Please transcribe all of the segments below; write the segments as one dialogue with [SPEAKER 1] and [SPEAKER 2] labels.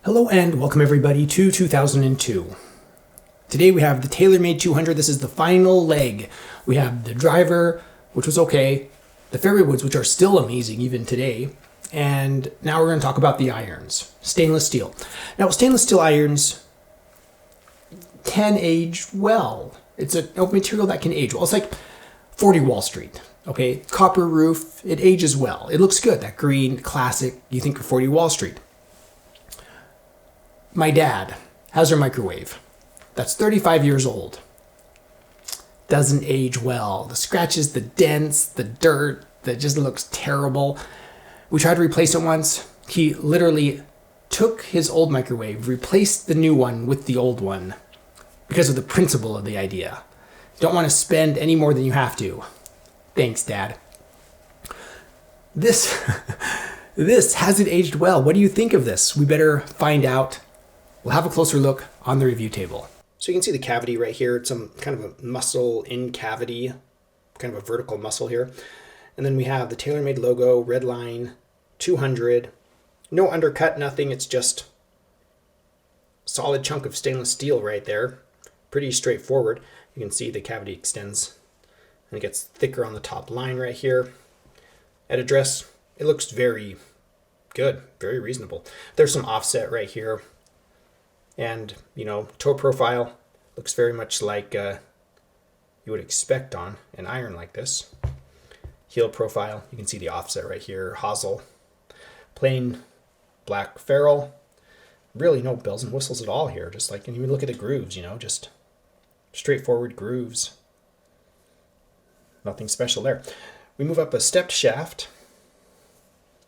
[SPEAKER 1] Hello and welcome everybody to 2002. Today we have the TaylorMade 200. This is the final leg. We have the driver, which was okay, the fairway woods, which are still amazing even today, and now we're going to talk about the irons. Stainless steel. Now stainless steel irons can age well. It's a material that can age well. It's like 40 Wall Street. Okay, copper roof, it ages well. It looks good. That green, classic, you think of 40 Wall Street. My dad has a microwave that's 35 years old. Doesn't age well. The scratches, the dents, the dirt, that just looks terrible. We tried to replace it once. He literally took his old microwave, replaced the new one with the old one because of the principle of the idea. You don't want to spend any more than you have to. Thanks, Dad. This hasn't aged well. What do you think of this? We better find out. We'll have a closer look on the review table. So you can see the cavity right here. It's some kind of a muscle in cavity, kind of a vertical muscle here. And then we have the TaylorMade logo, red line, 200. No undercut, nothing. It's just solid chunk of stainless steel right there. Pretty straightforward. You can see the cavity extends and it gets thicker on the top line right here. At address, it looks very good, very reasonable. There's some offset right here. And, toe profile looks very much like you would expect on an iron like this. Heel profile, you can see the offset right here. Hosel, plain black ferrule. Really no bells and whistles at all here. Just like, and even look at the grooves, just straightforward grooves. Nothing special there. We move up a stepped shaft.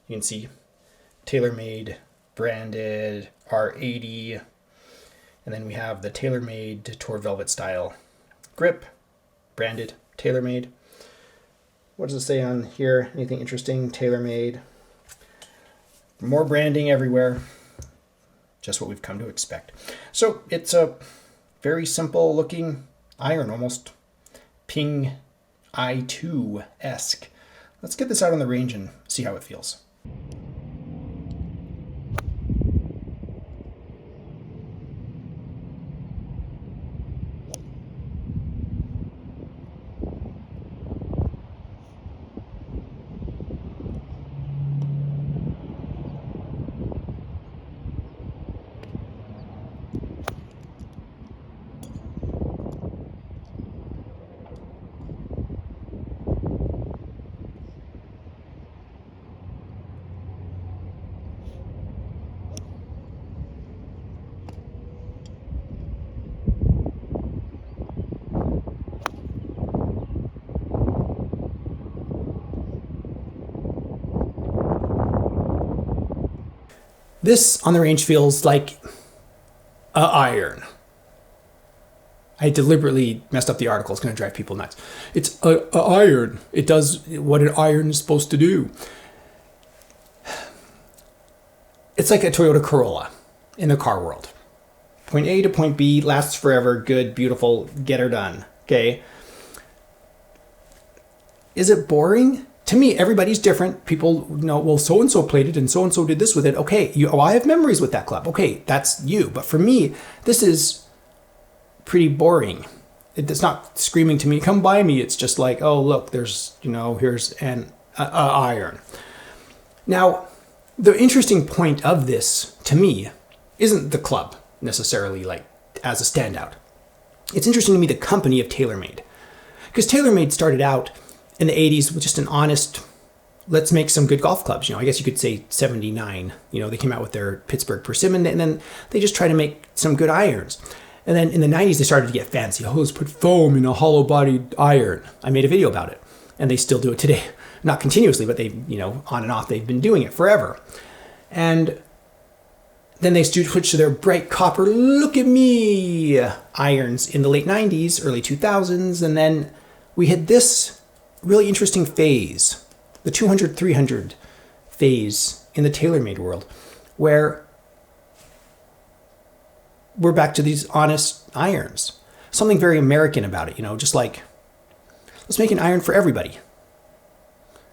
[SPEAKER 1] You can see TaylorMade branded R80. And then we have the TaylorMade Tour Velvet style grip, branded TaylorMade. What does it say on here? Anything interesting? TaylorMade. More branding everywhere. Just what we've come to expect. So it's a very simple looking iron, almost Ping I2-esque. Let's get this out on the range and see how it feels. This on the range feels like a iron. I deliberately messed up the article. It's going to drive people nuts. It's a iron. It does what an iron is supposed to do. It's like a Toyota Corolla in the car world. Point A to point B, lasts forever, good, beautiful, get her done. Okay. Is it boring? To me, everybody's different. People know, well, so-and-so played it and so-and-so did this with it. Okay, I have memories with that club. Okay, that's you. But for me, this is pretty boring. It's not screaming to me, come buy me. It's just like, oh, look, there's, here's an iron. Now, the interesting point of this, to me, isn't the club necessarily like as a standout. It's interesting to me the company of TaylorMade. Because TaylorMade started out in the 80s with just an honest, let's make some good golf clubs. I guess you could say 79. They came out with their Pittsburgh Persimmon, and then they just tried to make some good irons. And then in the 90s, they started to get fancy. Oh, let's put foam in a hollow-bodied iron. I made a video about it, and they still do it today. Not continuously, but they, on and off, they've been doing it forever. And then they switched to their bright copper, look at me, irons in the late 90s, early 2000s, and then we hit this really interesting phase, the 200-300 phase in the TaylorMade world, where we're back to these honest irons. Something very American about it, just like, let's make an iron for everybody.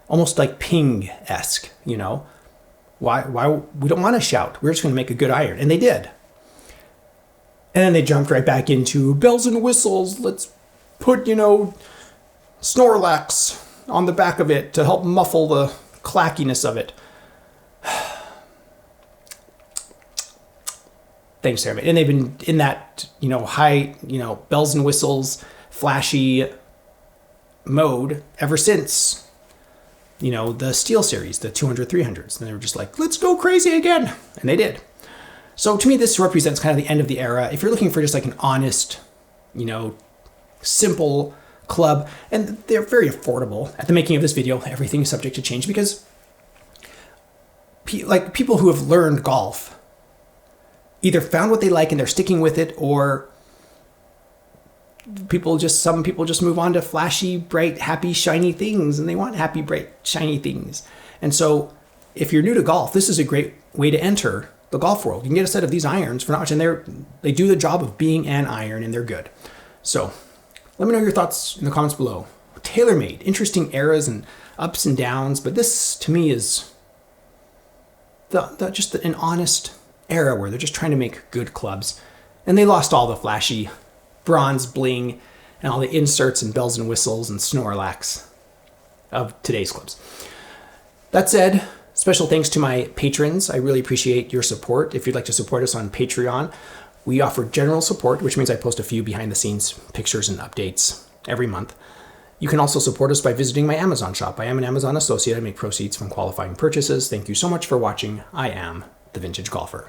[SPEAKER 1] Almost like Ping-esque, Why we don't want to shout. We're just going to make a good iron. And they did. And then they jumped right back into bells and whistles. Let's put, Snorlax on the back of it to help muffle the clackiness of it. Thanks, Sarah. And they've been in that, high, bells and whistles, flashy mode ever since, the Steel series, the 200, 300s. And they were just like, let's go crazy again. And they did. So to me, this represents kind of the end of the era. If you're looking for just like an honest, simple club, and they're very affordable. At the making of this video, everything is subject to change because people who have learned golf either found what they like and they're sticking with it, or some people just move on to flashy, bright, happy, shiny things, and they want happy, bright, shiny things. And so if you're new to golf, this is a great way to enter the golf world. You can get a set of these irons for not much, and they do the job of being an iron, and they're good. So let me know your thoughts in the comments below. TaylorMade, interesting eras and ups and downs, but this to me is just an honest era where they're just trying to make good clubs, and they lost all the flashy bronze bling and all the inserts and bells and whistles and Snorlax of today's clubs. That said, special thanks to my patrons. I really appreciate your support. If you'd like to support us on Patreon, we offer general support, which means I post a few behind the scenes pictures and updates every month. You can also support us by visiting my Amazon shop. I am an Amazon associate. I make proceeds from qualifying purchases. Thank you so much for watching. I am The Vintage Golfer.